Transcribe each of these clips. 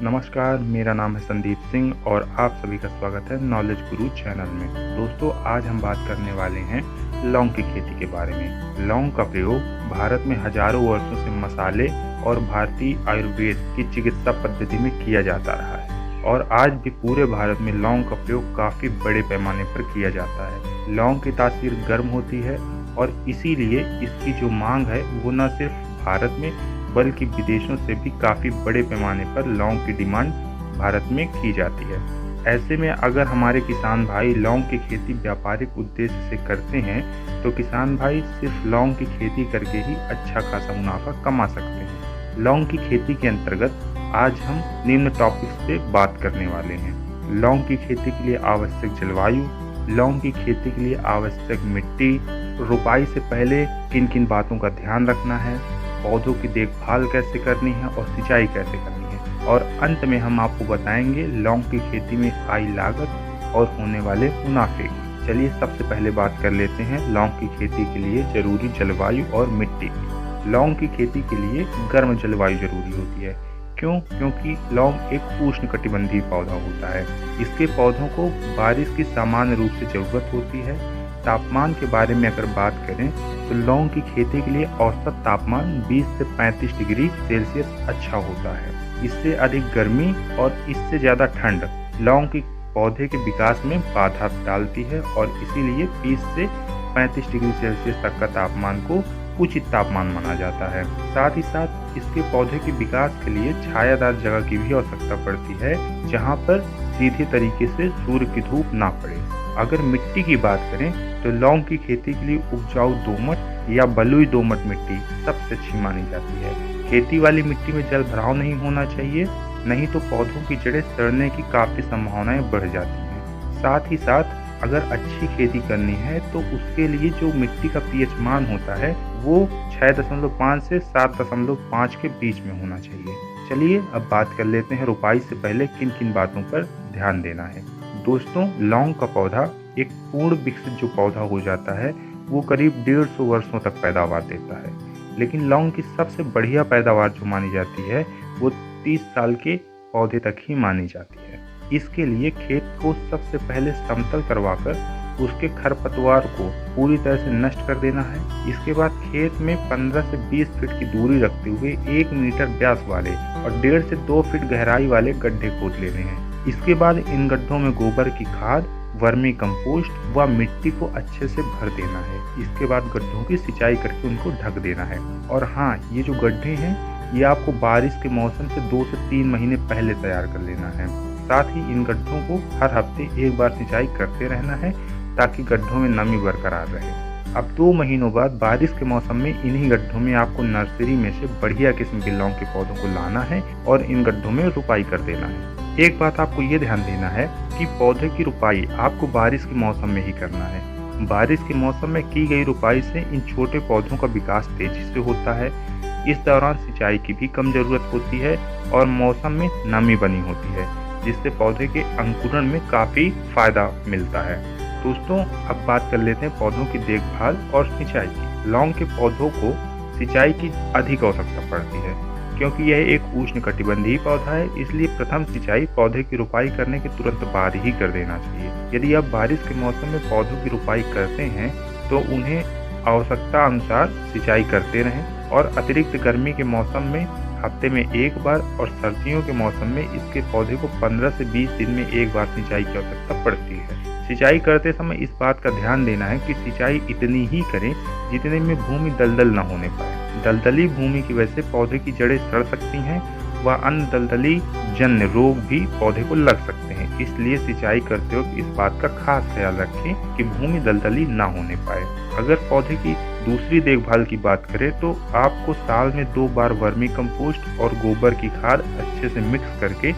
नमस्कार, मेरा नाम है संदीप सिंह और आप सभी का स्वागत है नॉलेज गुरु चैनल में। दोस्तों, आज हम बात करने वाले हैं लौंग की खेती के बारे में। लौंग का प्रयोग भारत में हजारों वर्षों से मसाले और भारतीय आयुर्वेद की चिकित्सा पद्धति में किया जाता रहा है और आज भी पूरे भारत में लौंग का प्रयोग काफ़ी बड़े पैमाने पर किया जाता है। लौंग की तासीर गर्म होती है और इसीलिए इसकी जो मांग है वो न सिर्फ भारत में बल्कि विदेशों से भी काफ़ी बड़े पैमाने पर लौंग की डिमांड भारत में की जाती है। ऐसे में अगर हमारे किसान भाई लौंग की खेती व्यापारिक उद्देश्य से करते हैं तो किसान भाई सिर्फ लौंग की खेती करके ही अच्छा खासा मुनाफा कमा सकते हैं। लौंग की खेती के अंतर्गत आज हम निम्न टॉपिक्स पे बात करने वाले हैं। लौंग की खेती के लिए आवश्यक जलवायु, लौंग की खेती के लिए आवश्यक मिट्टी, रोपाई से पहले किन किन बातों का ध्यान रखना है, पौधों की देखभाल कैसे करनी है और सिंचाई कैसे करनी है, और अंत में हम आपको बताएंगे लौंग की खेती में आई लागत और होने वाले मुनाफे। चलिए सबसे पहले बात कर लेते हैं लौंग की खेती के लिए जरूरी जलवायु और मिट्टी की। लौंग की खेती के लिए गर्म जलवायु जरूरी होती है। क्यों? क्योंकि लौंग एक उष्णकटिबंधीय पौधा होता है। इसके पौधों को बारिश की सामान्य रूप से जरूरत होती है। तापमान के बारे में अगर बात करें तो लौंग की खेती के लिए औसत तापमान 20 से 35 डिग्री सेल्सियस अच्छा होता है। इससे अधिक गर्मी और इससे ज़्यादा ठंड लौंग की पौधे के विकास में बाधा डालती है और इसीलिए 20 से 35 डिग्री सेल्सियस तक का तापमान को उचित तापमान माना जाता है। साथ ही साथ इसके पौधे के विकास के लिए छायादार जगह की भी आवश्यकता पड़ती है जहाँ पर सीधे तरीके से सूर्य की धूप ना पड़े। अगर मिट्टी की बात करें तो लौंग की खेती के लिए उपजाऊ दोमट या बलुई दोमट मिट्टी सबसे अच्छी मानी जाती है। खेती वाली मिट्टी में जल भराव नहीं होना चाहिए, नहीं तो पौधों की जड़ें सड़ने की काफ़ी संभावनाएं बढ़ जाती हैं। साथ ही साथ अगर अच्छी खेती करनी है तो उसके लिए जो मिट्टी का पीएच मान होता है वो 6.5 से 7.5 के बीच में होना चाहिए। चलिए अब बात कर लेते हैं रोपाई से पहले किन किन बातों पर ध्यान देना है। दोस्तों, लौंग का पौधा एक पूर्ण विकसित जो पौधा हो जाता है वो करीब 150 वर्षों तक पैदावार देता है, लेकिन लौंग की सबसे बढ़िया पैदावार जो मानी जाती है वो 30 साल के पौधे तक ही मानी जाती है। इसके लिए खेत को सबसे पहले समतल करवाकर उसके खरपतवार को पूरी तरह से नष्ट कर देना है। इसके बाद खेत में 15 से 20 फीट की दूरी रखते हुए 1 मीटर व्यास वाले और 1.5 से 2 फीट गहराई वाले गड्ढे खोद लेने हैं। इसके बाद इन गड्ढों में गोबर की खाद, वर्मी कंपोस्ट व मिट्टी को अच्छे से भर देना है। इसके बाद गड्ढों की सिंचाई करके उनको ढक देना है। और हाँ, ये जो गड्ढे हैं ये आपको बारिश के मौसम से 2 से 3 महीने पहले तैयार कर लेना है। साथ ही इन गड्ढों को हर हफ्ते एक बार सिंचाई करते रहना है ताकि गड्ढों में नमी बरकरार रहे। अब 2 महीनों बाद बारिश के मौसम में इन्हीं गड्ढों में आपको नर्सरी में से बढ़िया किस्म के लौंग के पौधों को लाना है और इन गड्ढों में रुपाई कर देना है। एक बात आपको ये ध्यान देना है कि पौधे की रुपाई आपको बारिश के मौसम में ही करना है। बारिश के मौसम में की गई रुपाई से इन छोटे पौधों का विकास तेजी से होता है। इस दौरान सिंचाई की भी कम जरूरत होती है और मौसम में नमी बनी होती है, जिससे पौधे के अंकुरण में काफ़ी फायदा मिलता है। दोस्तों, अब बात कर लेते हैं पौधों की देखभाल और सिंचाई की। लौंग के पौधों को सिंचाई की अधिक आवश्यकता पड़ती है क्योंकि यह एक उष्णकटिबंधीय पौधा है, इसलिए प्रथम सिंचाई पौधे की रुपाई करने के तुरंत बाद ही कर देना चाहिए। यदि आप बारिश के मौसम में पौधों की रुपाई करते हैं तो उन्हें आवश्यकता अनुसार सिंचाई करते रहें और अतिरिक्त गर्मी के मौसम में हफ्ते में एक बार और सर्दियों के मौसम में इसके पौधे को 15 से 20 दिन में एक बार सिंचाई की आवश्यकता पड़ती है। सिंचाई करते समय इस बात का ध्यान देना है कि सिंचाई इतनी ही करें जितने में भूमि दलदल न होने पाए। दलदली भूमि की वजह से पौधे की जड़ें सड़ सकती हैं व अन्य दलदली जन्य रोग भी पौधे को लग सकते हैं। इसलिए सिंचाई करते वक्त इस बात का खास ख्याल रखें कि भूमि दलदली ना होने पाए। अगर पौधे की दूसरी देखभाल की बात करें तो आपको साल में 2 बार वर्मी कंपोस्ट और गोबर की खाद अच्छे से मिक्स करके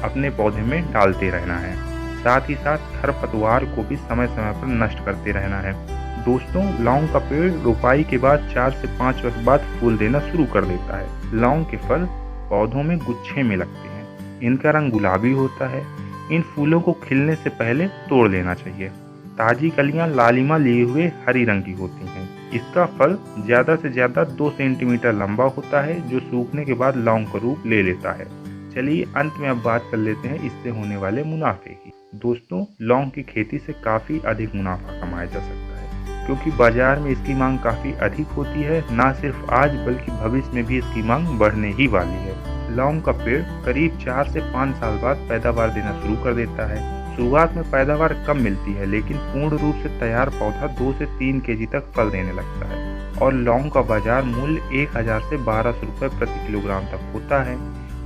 अपने पौधे में डालते रहना है। साथ ही साथ खरपतवार को भी समय समय पर नष्ट करते रहना है। दोस्तों, लौंग का पेड़ रोपाई के बाद 4 से 5 वर्ष बाद फूल देना शुरू कर देता है। लौंग के फल पौधों में गुच्छे में लगते हैं। इनका रंग गुलाबी होता है। इन फूलों को खिलने से पहले तोड़ लेना चाहिए। ताजी कलियां लालिमा लिए हुए हरी रंग की होती हैं। इसका फल ज़्यादा से ज़्यादा 2 सेंटीमीटर लंबा होता है जो सूखने के बाद लौंग का रूप ले लेता है। चलिए अंत में अब बात कर लेते हैं इससे होने वाले मुनाफे की। दोस्तों, लौंग की खेती से काफ़ी अधिक मुनाफा कमाया जा सकता है, क्योंकि बाजार में इसकी मांग काफ़ी अधिक होती है। ना सिर्फ आज बल्कि भविष्य में भी इसकी मांग बढ़ने ही वाली है। लौंग का पेड़ करीब 4 से 5 साल बाद पैदावार देना शुरू कर देता है। शुरुआत में पैदावार कम मिलती है, लेकिन पूर्ण रूप से तैयार पौधा 2 से 3 केजी तक फल देने लगता है और लौंग का बाजार मूल्य 1000 से 1200 रुपये प्रति किलोग्राम तक होता है।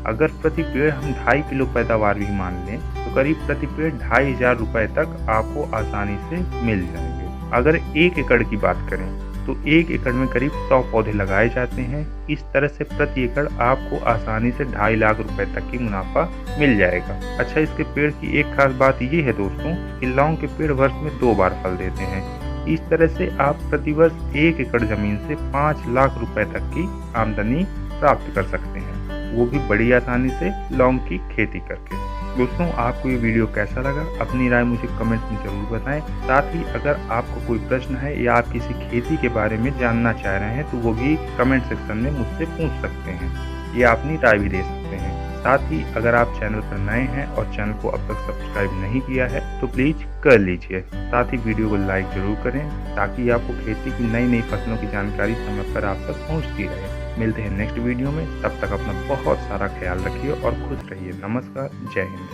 अगर प्रति पेड़ हम 2.5 किलो पैदावार भी मान लें तो करीब प्रति पेड़ 2500 रुपये तक आपको आसानी से मिल जाएंगे। अगर 1 एकड़ की बात करें तो 1 एकड़ में करीब 100 पौधे लगाए जाते हैं। इस तरह से प्रति एकड़ आपको आसानी से 2.5 लाख रुपए तक की मुनाफा मिल जाएगा। अच्छा, इसके पेड़ की एक खास बात ये है दोस्तों कि लौंग के पेड़ वर्ष में 2 बार फल देते हैं। इस तरह से आप प्रतिवर्ष 1 एकड़ जमीन से 5 लाख रुपए तक की आमदनी प्राप्त कर सकते हैं, वो भी बड़ी आसानी से लौंग की खेती करके। दोस्तों, आपको ये वीडियो कैसा लगा अपनी राय मुझे कमेंट्स में जरूर बताएं। साथ ही अगर आपको कोई प्रश्न है या आप किसी खेती के बारे में जानना चाह रहे हैं तो वो भी कमेंट सेक्शन में मुझसे पूछ सकते हैं या अपनी राय भी दे सकते हैं। साथ ही अगर आप चैनल पर नए हैं और चैनल को अब तक सब्सक्राइब नहीं किया है तो प्लीज कर लीजिए। साथ ही वीडियो को लाइक जरूर करें ताकि आपको खेती की नई नई फसलों की जानकारी समय पर आप तक पहुंचती रहे। मिलते हैं नेक्स्ट वीडियो में, तब तक अपना बहुत सारा ख्याल रखिए और खुश रहिए। नमस्कार, जय हिंद।